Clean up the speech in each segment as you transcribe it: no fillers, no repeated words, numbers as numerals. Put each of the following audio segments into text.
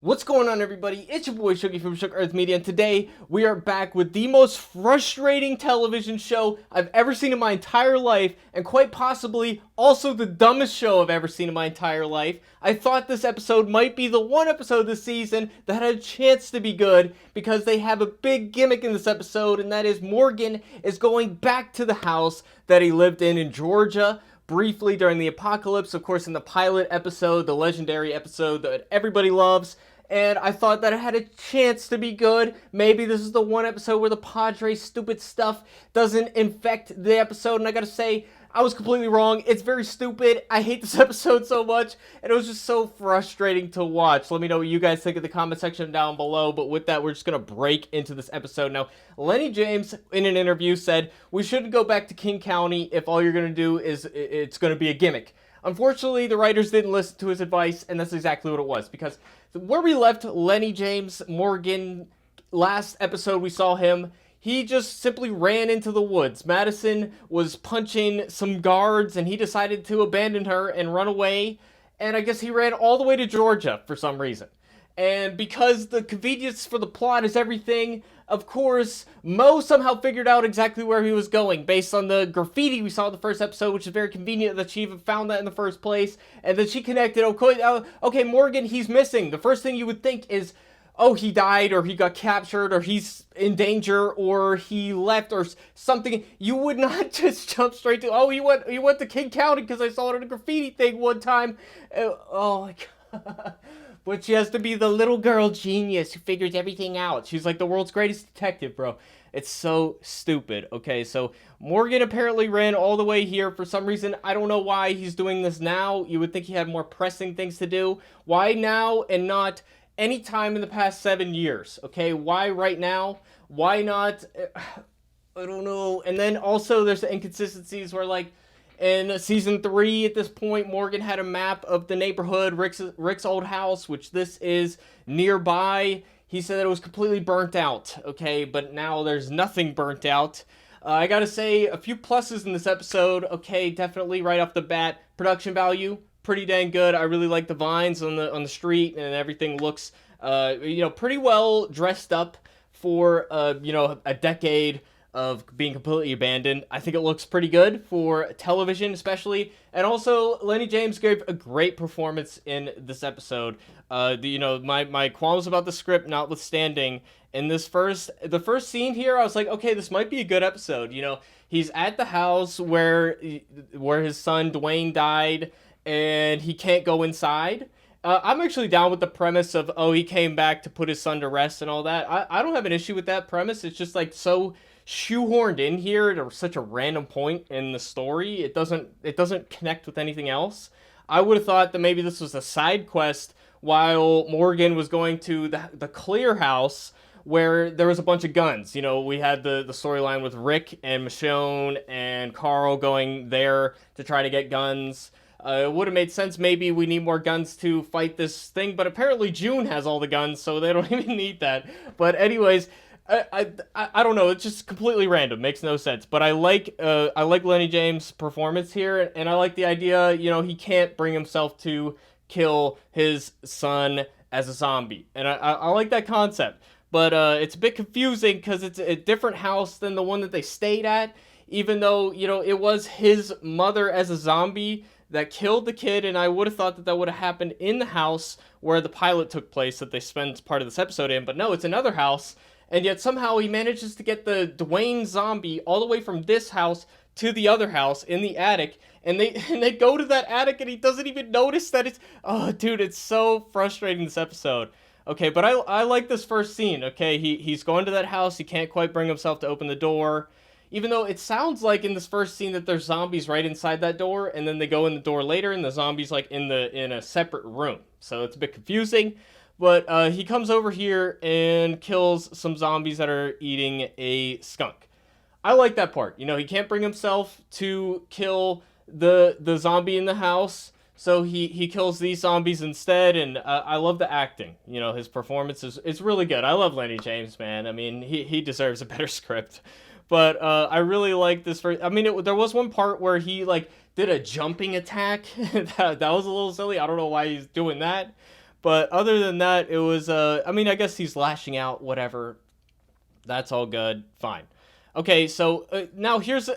What's going on, everybody? It's your boy Shuggy from Shook Earth Media, and today we are back with the most frustrating television show I've ever seen in my entire life, and quite possibly also the dumbest show I've ever seen in my entire life. I thought this episode might be the one episode this season that had a chance to be good because they have a big gimmick in this episode, and that is Morgan is going back to the house that he lived in Georgia briefly during the apocalypse, of course, in the pilot episode, the legendary episode that everybody loves. And I thought that it had a chance to be good. Maybe this is the one episode where the Padres stupid stuff doesn't infect the episode. And I gotta say, I was completely wrong. It's very stupid. I hate this episode so much. And it was just so frustrating to watch. Let me know what you guys think in the comment section down below. But with that, we're just gonna break into this episode. Now, Lenny James, in an interview, said, we shouldn't go back to King County if all you're gonna do is it's gonna be a gimmick. Unfortunately, the writers didn't listen to his advice, and that's exactly what it was. Because where we left Lenny James, Morgan, last episode we saw him, he just simply ran into the woods. Madison was punching some guards, and he decided to abandon her and run away. And I guess he ran all the way to Georgia for some reason. And because the convenience for the plot is everything, of course, Mo somehow figured out exactly where he was going based on the graffiti we saw in the first episode, which is very convenient that she even found that in the first place. And then she connected, okay, Morgan, he's missing. The first thing you would think is, oh, he died, or he got captured, or he's in danger, or he left, or something. You would not just jump straight to, oh, he went to King County because I saw it in a graffiti thing one time. Oh my god. But she has to be the little girl genius who figures everything out. She's like the world's greatest detective, bro. It's so stupid. Okay, so Morgan apparently ran all the way here for some reason. I don't know why he's doing this now. You would think he had more pressing things to do. Why now and not any time in the past 7 years? Okay, why right now? Why not? I don't know. And then also there's the inconsistencies where, like, in season 3, at this point, Morgan had a map of the neighborhood, Rick's old house, which this is nearby. He said that it was completely burnt out, okay, but now there's nothing burnt out. I gotta say, a few pluses in this episode. Okay, definitely right off the bat, production value, pretty dang good. I really like the vines on the street, and everything looks, pretty well dressed up for, a decade of being completely abandoned. I think it looks pretty good for television, especially. And also, Lenny James gave a great performance in this episode. My qualms about the script notwithstanding, in the first scene here, I was like, okay, this might be a good episode. You know, he's at the house where his son Dwayne died, and he can't go inside. I'm actually down with the premise of, oh, he came back to put his son to rest and all that. I don't have an issue with that premise. It's just like so shoehorned in here at such a random point in the story. It doesn't connect with anything else. I would have thought that maybe this was a side quest while Morgan was going to the Clear House where there was a bunch of guns. You know, we had the storyline with Rick and Michonne and Carl going there to try to get guns. It would have made sense. Maybe we need more guns to fight this thing, but apparently June has all the guns, so they don't even need that. But anyways, I don't know. It's just completely random. Makes no sense. But I like Lenny James' performance here, and I like the idea. You know, he can't bring himself to kill his son as a zombie, and I like that concept. But it's a bit confusing because it's a different house than the one that they stayed at. Even though, you know, it was his mother as a zombie that killed the kid, and I would have thought that that would have happened in the house where the pilot took place that they spend part of this episode in. But no, it's another house. And yet somehow he manages to get the Dwayne zombie all the way from this house to the other house in the attic. And they go to that attic and he doesn't even notice that it's... Oh, dude, it's so frustrating, this episode. Okay, but I like this first scene, okay? He's going to that house. He can't quite bring himself to open the door. Even though it sounds like in this first scene that there's zombies right inside that door. And then they go in the door later and the zombies like in a separate room. So it's a bit confusing. But he comes over here and kills some zombies that are eating a skunk. I like that part. You know, he can't bring himself to kill the zombie in the house, so he kills these zombies instead, and I love the acting. You know, his performance is really good. I love Lenny James, man. I mean, he deserves a better script. But I really like this. I mean, there was one part where he, like, did a jumping attack. that was a little silly. I don't know why he's doing that. But other than that, it was, I mean, I guess he's lashing out, whatever. That's all good. Fine. Okay, so now here's...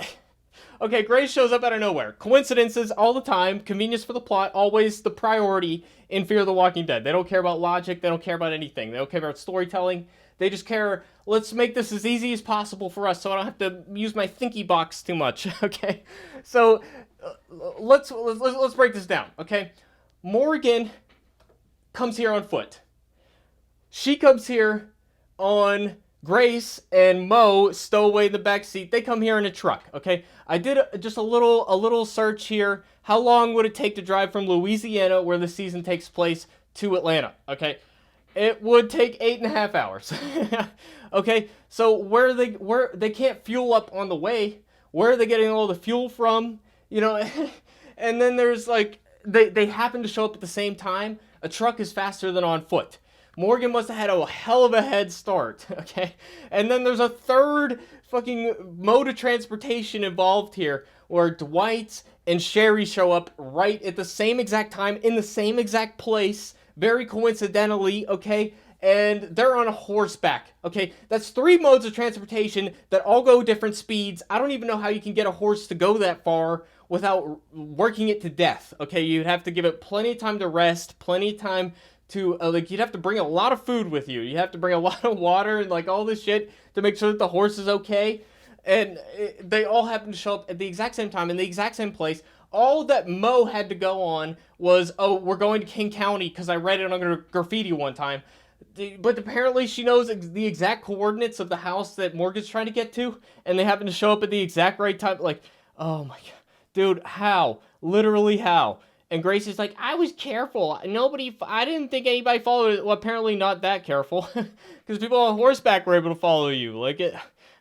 Okay, Grace shows up out of nowhere. Coincidences all the time. Convenience for the plot, always the priority in Fear the Walking Dead. They don't care about logic. They don't care about anything. They don't care about storytelling. They just care, let's make this as easy as possible for us so I don't have to use my thinky box too much, okay? So, let's break this down, okay? Morgan comes here on foot. She comes here on Grace and Mo stow away in the back seat. They come here in a truck, okay? I did just a little search here. How long would it take to drive from Louisiana, where the season takes place, to Atlanta, okay? It would take 8.5 hours. Okay, so where they can't fuel up on the way. Where are they getting all the fuel from? You know, and then there's like they happen to show up at the same time. A truck is faster than on foot. Morgan must have had a hell of a head start, okay? And then there's a third fucking mode of transportation involved here, where Dwight and Sherry show up right at the same exact time, in the same exact place, very coincidentally, okay? And they're on a horseback, okay? That's 3 modes of transportation that all go different speeds. I don't even know how you can get a horse to go that far without working it to death, okay? You'd have to give it plenty of time to rest, plenty of time to, like, you'd have to bring a lot of food with you. You have to bring a lot of water and, like, all this shit to make sure that the horse is okay. And they all happen to show up at the exact same time in the exact same place. All that Mo had to go on was, oh, we're going to King County because I read it on graffiti one time. But apparently she knows the exact coordinates of the house that Morgan's trying to get to, and they happen to show up at the exact right time. Like, oh my god. Dude, how? Literally how? And Grace is like, I was careful. I didn't think anybody followed it. Well, apparently not that careful. Because people on horseback were able to follow you. Like, it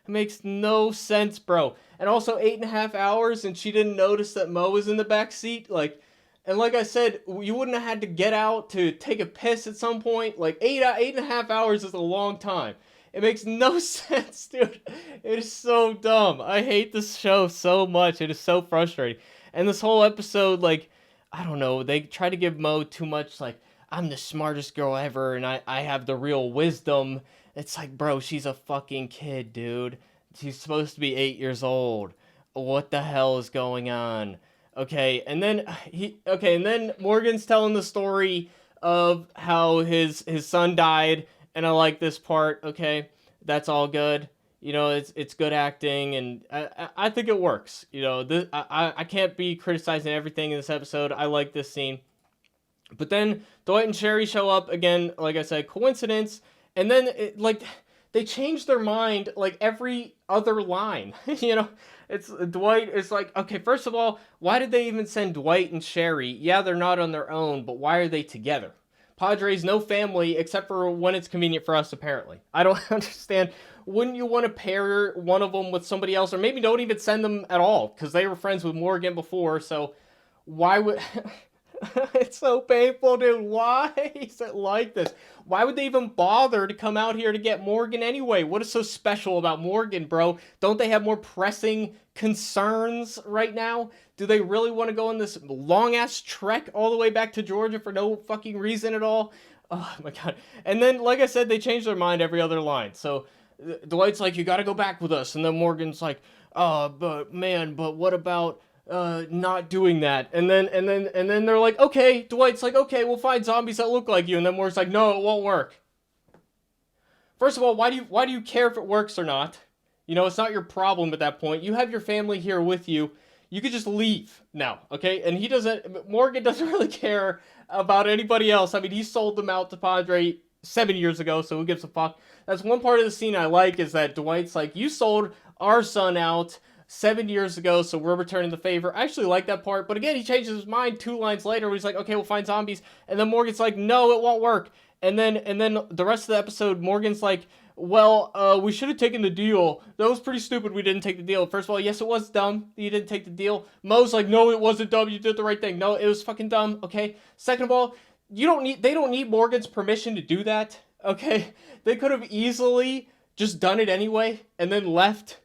makes no sense, bro. And also 8.5 hours, and she didn't notice that Mo was in the back seat. Like, and like I said, you wouldn't have had to get out to take a piss at some point. Like, 8.5 hours is a long time. It makes no sense, dude. It is so dumb. I hate this show so much. It is so frustrating. And this whole episode, like, I don't know, they try to give Mo too much, like, I'm the smartest girl ever, and I have the real wisdom. It's like, bro, she's a fucking kid, dude. She's supposed to be 8 years old. What the hell is going on? Okay, and then Morgan's telling the story of how his son died, and I like this part, okay? That's all good. You know, it's good acting, and I think it works. You know, I can't be criticizing everything in this episode. I like this scene. But then Dwight and Sherry show up again, like I said, coincidence, and then they change their mind like every other line. You know, it's Dwight is like, okay, first of all, why did they even send Dwight and Sherry? Yeah, they're not on their own, but why are they together? Padres, no family, except for when it's convenient for us, apparently. I don't understand. Wouldn't you want to pair one of them with somebody else? Or maybe don't even send them at all, because they were friends with Morgan before, so why would... It's so painful, dude. Why is it like this? Why would they even bother to come out here to get Morgan anyway? What is so special about Morgan, bro? Don't they have more pressing concerns right now? Do they really want to go on this long-ass trek all the way back to Georgia for no fucking reason at all? Oh, my God. And then, like I said, they change their mind every other line. So, Dwight's like, you gotta go back with us. And then Morgan's like, but what about... not doing that, and then they're like, okay, Dwight's like, okay, we'll find zombies that look like you, and then Morgan's like, no, it won't work. First of all, why do you care if it works or not? You know, it's not your problem at that point. You have your family here with you. You could just leave now, okay? And Morgan doesn't really care about anybody else. I mean, he sold them out to Padre 7 years ago, so who gives a fuck? That's one part of the scene I like, is that Dwight's like, you sold our son out 7 years ago, so we're returning the favor. I actually like that part, but again, he changes his mind 2 lines later where he's like, okay, we'll find zombies, and then Morgan's like, no, it won't work. And then the rest of the episode, Morgan's like, well, we should have taken the deal. That was pretty stupid we didn't take the deal. First of all, yes, it was dumb that you didn't take the deal. Mo's like, no, it wasn't dumb, you did the right thing. No, it was fucking dumb, okay? Second of all, they don't need Morgan's permission to do that, okay? They could have easily just done it anyway, and then left.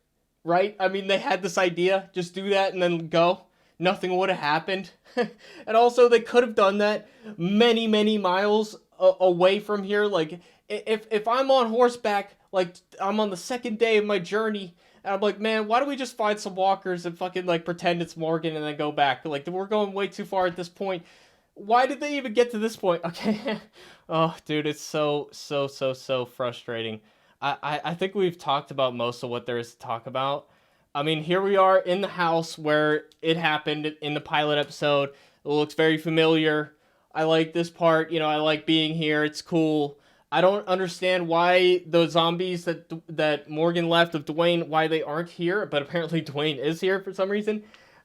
Right? I mean, they had this idea, just do that and then go. Nothing would have happened. And also, they could have done that many, many miles away from here. Like, if I'm on horseback, like, I'm on the second day of my journey, and I'm like, man, why don't we just find some walkers and fucking, like, pretend it's Morgan and then go back? Like, we're going way too far at this point. Why did they even get to this point? Okay. Oh, dude, it's so frustrating. I think we've talked about most of what there is to talk about. I mean, here we are in the house where it happened in the pilot episode. It looks very familiar. I like this part. You know, I like being here. It's cool. I don't understand why the zombies that Morgan left of Dwayne, why they aren't here, but apparently Dwayne is here for some reason.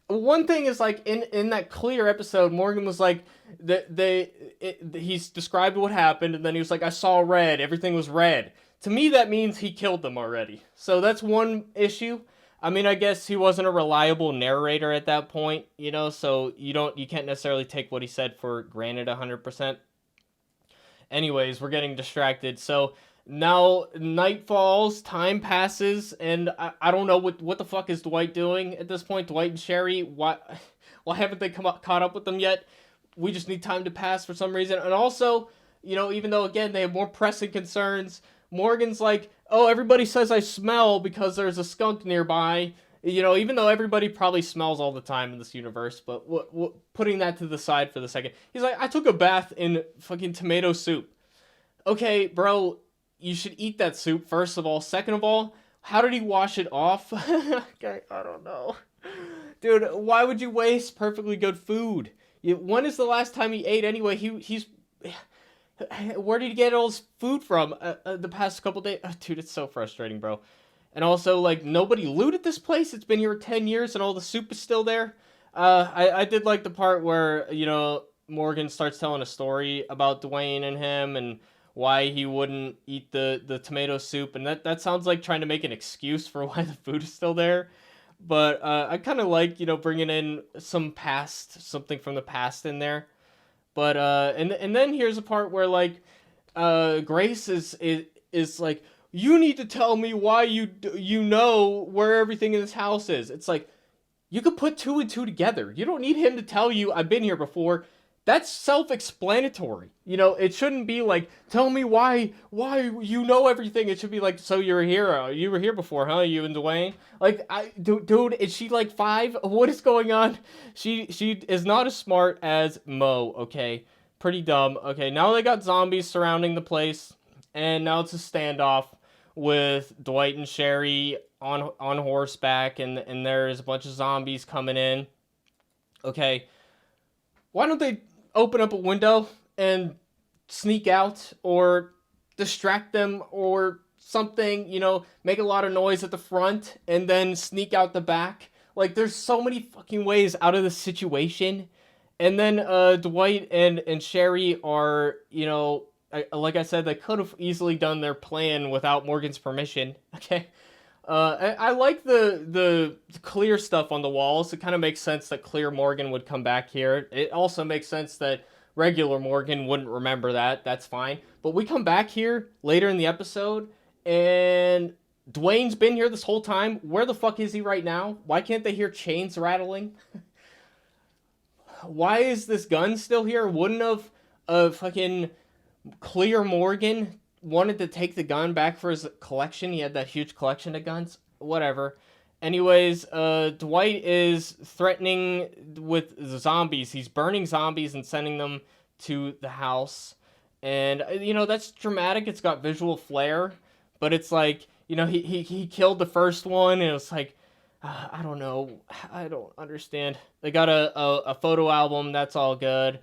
One thing is, like, in that clear episode, Morgan was like, he's described what happened, and then he was like, I saw red, everything was red. To me, that means he killed them already. So that's one issue. I mean, I guess he wasn't a reliable narrator at that point, you know, so you can't necessarily take what he said for granted 100%. Anyways, we're getting distracted. So now night falls, time passes, and I don't know what the fuck is Dwight doing at this point. Dwight and Sherry, why haven't they caught up with them yet? We just need time to pass for some reason. And also, you know, even though, again, they have more pressing concerns, Morgan's like, oh, everybody says I smell because there's a skunk nearby. You know, even though everybody probably smells all the time in this universe, but putting that to the side for the second, he's like, I took a bath in fucking tomato soup. Okay, bro, you should eat that soup, first of all. Second of all, how did he wash it off? Okay, I don't know. Dude, why would you waste perfectly good food? When is the last time he ate anyway? He's... Where did he get all his food from the past couple days? Oh, dude, it's so frustrating, bro. And also, like, nobody looted this place. It's been here 10 years and all the soup is still there. I did like the part where, you know, Morgan starts telling a story about Dwayne and him and why he wouldn't eat the tomato soup. And that sounds like trying to make an excuse for why the food is still there. But I kind of like, you know, bringing in something from the past in there. But and then here's a part where, like, Grace is like, you need to tell me why you know where everything in this house is. It's like, you could put two and two together. You don't need him to tell you I've been here before. That's self-explanatory. You know, it shouldn't be like, tell me why you know everything. It should be like, so you're here. You were here before, huh? You and Dwayne? Like, dude, is she like 5? What is going on? She is not as smart as Mo, okay? Pretty dumb. Okay, now they got zombies surrounding the place, and now it's a standoff with Dwight and Sherry on horseback, and there's a bunch of zombies coming in. Okay, why don't they open up a window and sneak out or distract them or something, you know, make a lot of noise at the front and then sneak out the back? Like, there's so many fucking ways out of this situation. And then Dwight and Sherry are, you know, like I said, they could have easily done their plan without Morgan's permission. Okay. I like the clear stuff on the walls. It kind of makes sense that clear Morgan would come back here. It also makes sense that regular Morgan wouldn't remember that. That's fine. But we come back here later in the episode, and Dwayne's been here this whole time. Where the fuck is he right now? Why can't they hear chains rattling? Why is this gun still here? Wouldn't have fucking clear Morgan wanted to take the gun back for his collection? He had that huge collection of guns. Whatever. Anyways, Dwight is threatening with the zombies. He's burning zombies and sending them to the house. And, you know, that's dramatic. It's got visual flair. But it's like, you know, he killed the first one, and it was like, I don't know. I don't understand. They got a photo album. That's all good.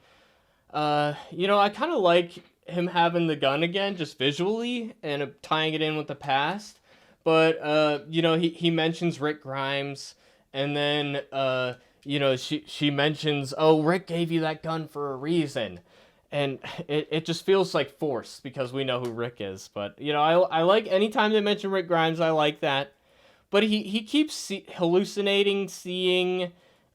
You know, I kind of like him having the gun again, just visually, and tying it in with the past. But, you know, he mentions Rick Grimes, and then, you know, she mentions, oh, Rick gave you that gun for a reason. And it just feels like forced because we know who Rick is. But, you know, I like anytime they mention Rick Grimes, I like that. But he keeps hallucinating, seeing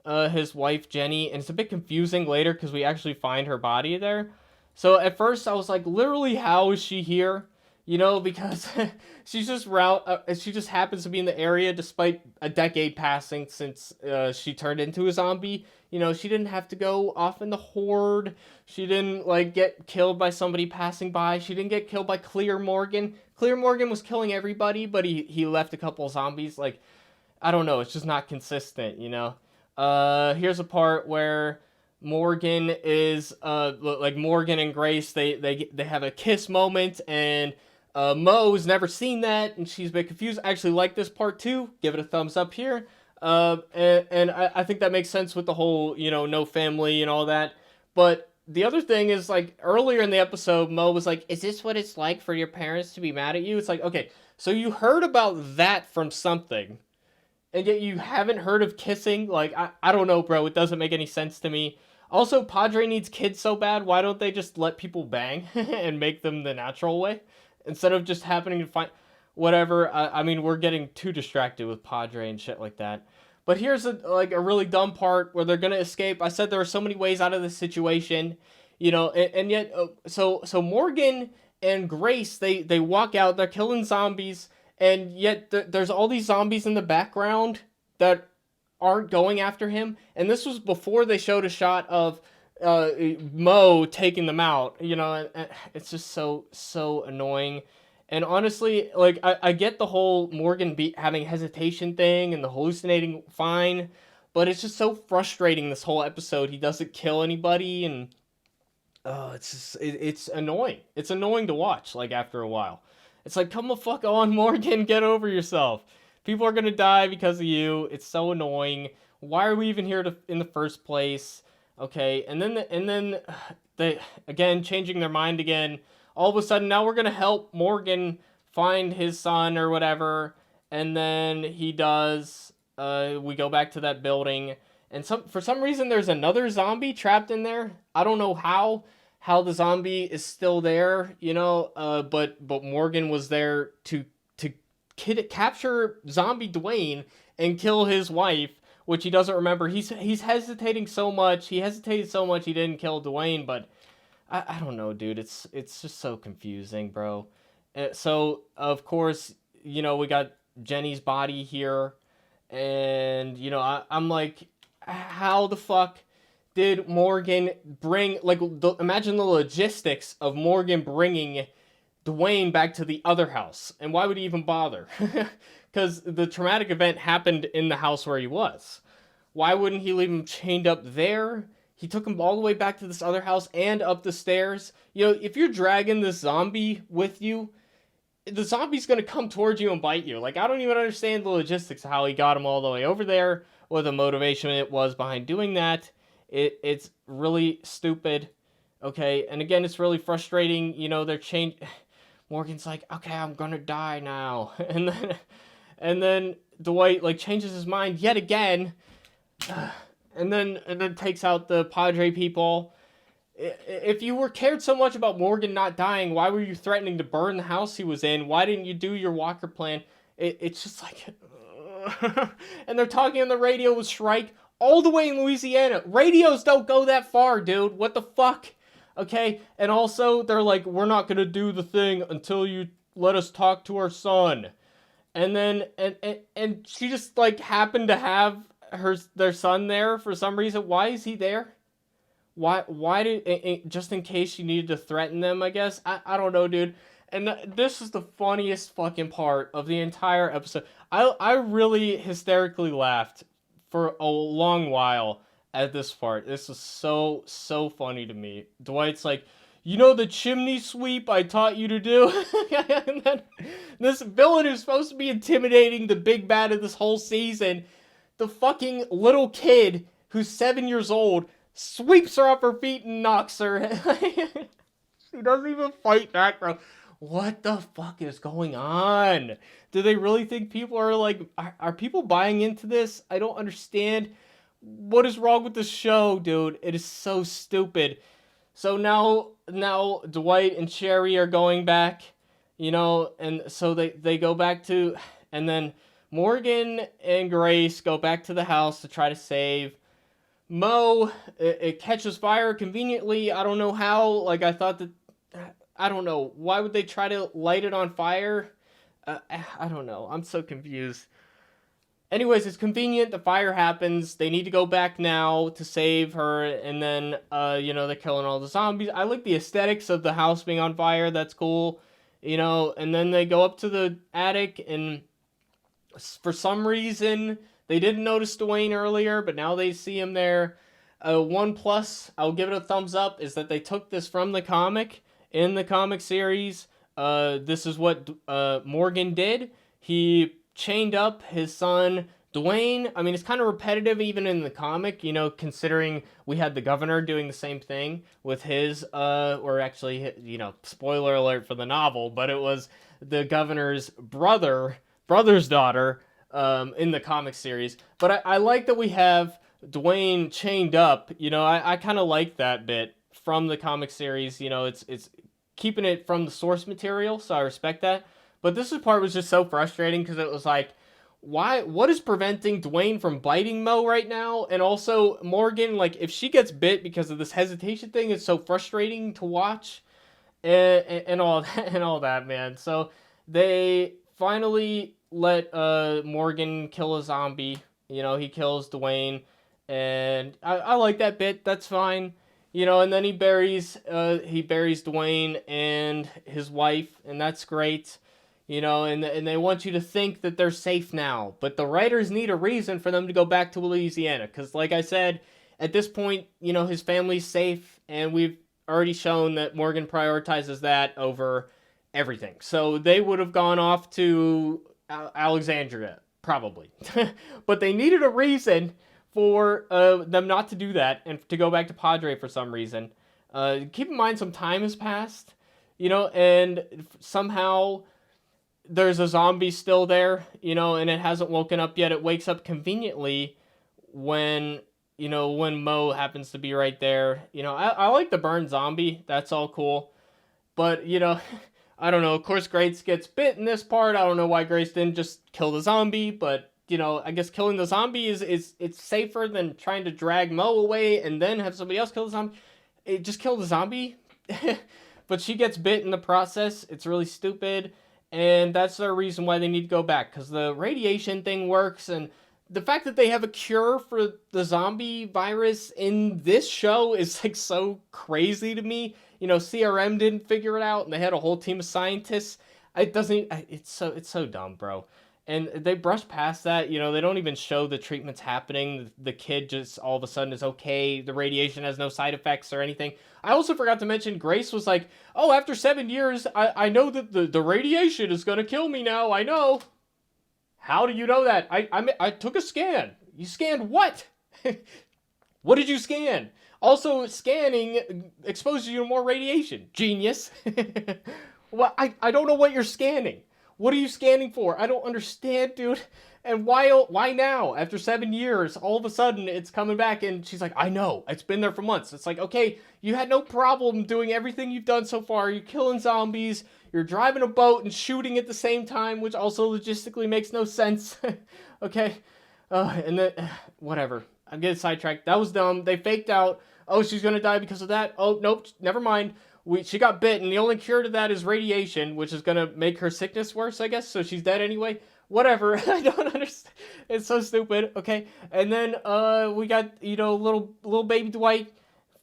his wife, Jenny, and it's a bit confusing later because we actually find her body there. So at first I was like, literally, how is she here? because she just happens to be in the area despite a decade passing since she turned into a zombie. She didn't have to go off in the horde. She didn't like get killed by somebody passing by. She didn't get killed by Clear Morgan. Clear Morgan was killing everybody, but he left a couple of zombies. Like, I don't know, it's just not consistent. Here's a part where Morgan is like Morgan and Grace, they have a kiss moment, and Mo's never seen that, and she's a bit confused. I actually like this part too. Give it a thumbs up here. And I think that makes sense with the whole, no family and all that. But the other thing is, like, earlier in the episode, Mo was like, is this what it's like for your parents to be mad at you? It's like, okay, so you heard about that from something, and yet you haven't heard of kissing? Like, I don't know, bro. It doesn't make any sense to me. Also, Padre needs kids so bad. Why don't they just let people bang and make them the natural way? Instead of just happening to find... Whatever. I mean, we're getting too distracted with Padre and shit like that. But here's a really dumb part where they're gonna escape. I said there are so many ways out of this situation, and yet, so Morgan and Grace, they walk out, they're killing zombies, and yet there's all these zombies in the background that aren't going after him. And this was before they showed a shot of Mo taking them out, and it's just so annoying. And honestly, like, I get the whole Morgan having hesitation thing and the hallucinating, fine, but it's just so frustrating this whole episode. He doesn't kill anybody, and it's just, it's annoying. It's annoying to watch, like, after a while. It's like, come the fuck on, Morgan, get over yourself. People are gonna die because of you. It's so annoying. Why are we even here in the first place? Okay, and then they, again, changing their mind again. All of a sudden, now we're going to help Morgan find his son or whatever. And then he does. We go back to that building. And for some reason, there's another zombie trapped in there. I don't know how the zombie is still there, but Morgan was there to capture zombie Dwayne and kill his wife, which he doesn't remember. He's hesitating so much. He hesitated so much he didn't kill Dwayne, but... I don't know, dude. It's just so confusing, bro. So, of course, we got Jenny's body here. And, I'm like, how the fuck did Morgan bring... Like, imagine the logistics of Morgan bringing Dwayne back to the other house. And why would he even bother? Because the traumatic event happened in the house where he was. Why wouldn't he leave him chained up there? He took him all the way back to this other house and up the stairs. If you're dragging this zombie with you, the zombie's going to come towards you and bite you. Like, I don't even understand the logistics of how he got him all the way over there, what the motivation it was behind doing that. It's really stupid. Okay, and again, it's really frustrating. They're Morgan's like, okay, I'm going to die now. And then Dwight, like, changes his mind yet again. And then takes out the Padre people. If you were cared so much about Morgan not dying, why were you threatening to burn the house he was in? Why didn't you do your Walker plan? It's just like... And they're talking on the radio with Shrike all the way in Louisiana. Radios don't go that far, dude. What the fuck? Okay? And also, they're like, we're not going to do the thing until you let us talk to our son. And then... And she just, like, happened to have... their son there for some reason. Why is he there? Why did just in case you needed to threaten them, I guess. I don't know, dude. And this is the funniest fucking part of the entire episode. I really hysterically laughed for a long while at this part. This is so funny to me. Dwight's like, the chimney sweep I taught you to do? And then this villain who's supposed to be intimidating the big bad of this whole season, the fucking little kid who's 7 years old, sweeps her up her feet and knocks her. She doesn't even fight back, bro. What the fuck is going on? Do they really think people are like... Are people buying into this? I don't understand. What is wrong with this show, dude? It is so stupid. So now Dwight and Sherry are going back, and so they go back to... And then... Morgan and Grace go back to the house to try to save. Mo, it catches fire conveniently. I don't know how. Like, I thought that I don't know. Why would they try to light it on fire? I don't know. I'm so confused. Anyways, it's convenient. The fire happens. They need to go back now to save her, and then, they're killing all the zombies. I like the aesthetics of the house being on fire. That's cool. And then they go up to the attic, and for some reason, they didn't notice Dwayne earlier, but now they see him there. One plus, I'll give it a thumbs up, is that they took this from the comic. In the comic series, this is what Morgan did. He chained up his son Dwayne. I mean, it's kind of repetitive even in the comic, considering we had the governor doing the same thing with his, or actually, spoiler alert for the novel, but it was the governor's brother's daughter, in the comic series. But I like that we have Dwayne chained up. I kind of like that bit from the comic series. It's keeping it from the source material, so I respect that. But this part was just so frustrating because it was like, what is preventing Dwayne from biting Mo right now? And also Morgan, like, if she gets bit because of this hesitation thing, it's so frustrating to watch, and all that, and all that, man. So they finally let Morgan kill a zombie. He kills Dwayne, and I like that bit. That's fine. And then he buries Dwayne and his wife, and that's great. And they want you to think that they're safe now. But the writers need a reason for them to go back to Louisiana. Because, like I said, at this point, his family's safe. And we've already shown that Morgan prioritizes that over everything. So they would have gone off to Alexandria, probably. But they needed a reason for them not to do that and to go back to Padre for some reason. Keep in mind, some time has passed. And somehow there's a zombie still there, and it hasn't woken up yet. It wakes up conveniently when Mo happens to be right there. I like the burn zombie. That's all cool. But, I don't know. Of course, Grace gets bit in this part. I don't know why Grace didn't just kill the zombie, but, I guess killing the zombie it's safer than trying to drag Mo away and then have somebody else kill the zombie. Just kill the zombie. But she gets bit in the process. It's really stupid. And that's their reason why they need to go back, because the radiation thing works, and the fact that they have a cure for the zombie virus in this show is like so crazy to me. CRM didn't figure it out, and they had a whole team of scientists. It's so dumb, bro. And they brush past that. They don't even show the treatments happening. The kid just all of a sudden is okay. The radiation has no side effects or anything. I also forgot to mention, Grace was like, oh, after 7 years, I know that the radiation is going to kill me now. I know. How do you know that? I took a scan. You scanned what? What did you scan? Also, scanning exposes you to more radiation. Genius. Well, I don't know what you're scanning. What are you scanning for? I don't understand, dude. And why now? After 7 years, all of a sudden it's coming back, and she's like, I know. It's been there for months. It's like, okay, you had no problem doing everything you've done so far. You're killing zombies. You're driving a boat and shooting at the same time, which also logistically makes no sense. Okay? And then, whatever. I'm getting sidetracked. That was dumb. They faked out, oh, she's going to die because of that. Oh, nope. Never mind. She got bit, and the only cure to that is radiation, which is going to make her sickness worse, I guess, so she's dead anyway. Whatever. I don't understand. It's so stupid. Okay. And then we got, little baby Dwight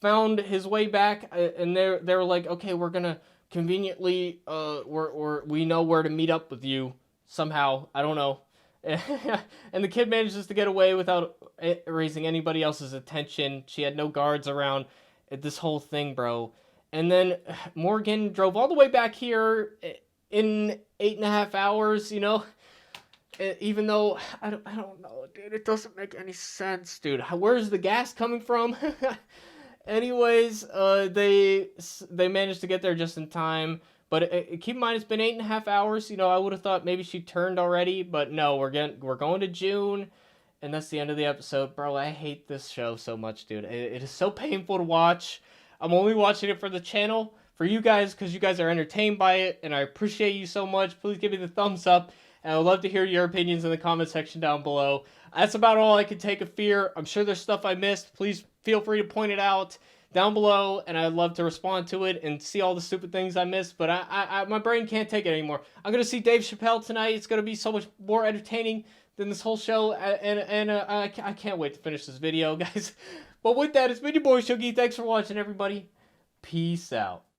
found his way back, and they're like, okay, we're going to conveniently, we know where to meet up with you somehow. I don't know. And the kid manages to get away without raising anybody else's attention. She had no guards around. This whole thing, bro. And then Morgan drove all the way back here in 8.5 hours, even though I don't know, dude, it doesn't make any sense, dude. Where's the gas coming from? Anyways, they managed to get there just in time, but keep in mind it's been 8.5 hours. I would have thought maybe she turned already, but no, we're going to June, and that's the end of the episode, bro. I hate this show so much, dude. It is so painful to watch. I'm only watching it for the channel, for you guys, because you guys are entertained by it, and I appreciate you so much. Please give me the thumbs up, and I'd love to hear your opinions in the comment section down below. That's about all I can take of fear. I'm sure there's stuff I missed. Please feel free to point it out. down below, and I'd love to respond to it and see all the stupid things I missed, but my brain can't take it anymore. I'm going to see Dave Chappelle tonight. It's going to be so much more entertaining than this whole show, and I can't wait to finish this video, guys. But with that, it's been your boy Shuggy. Thanks for watching, everybody. Peace out.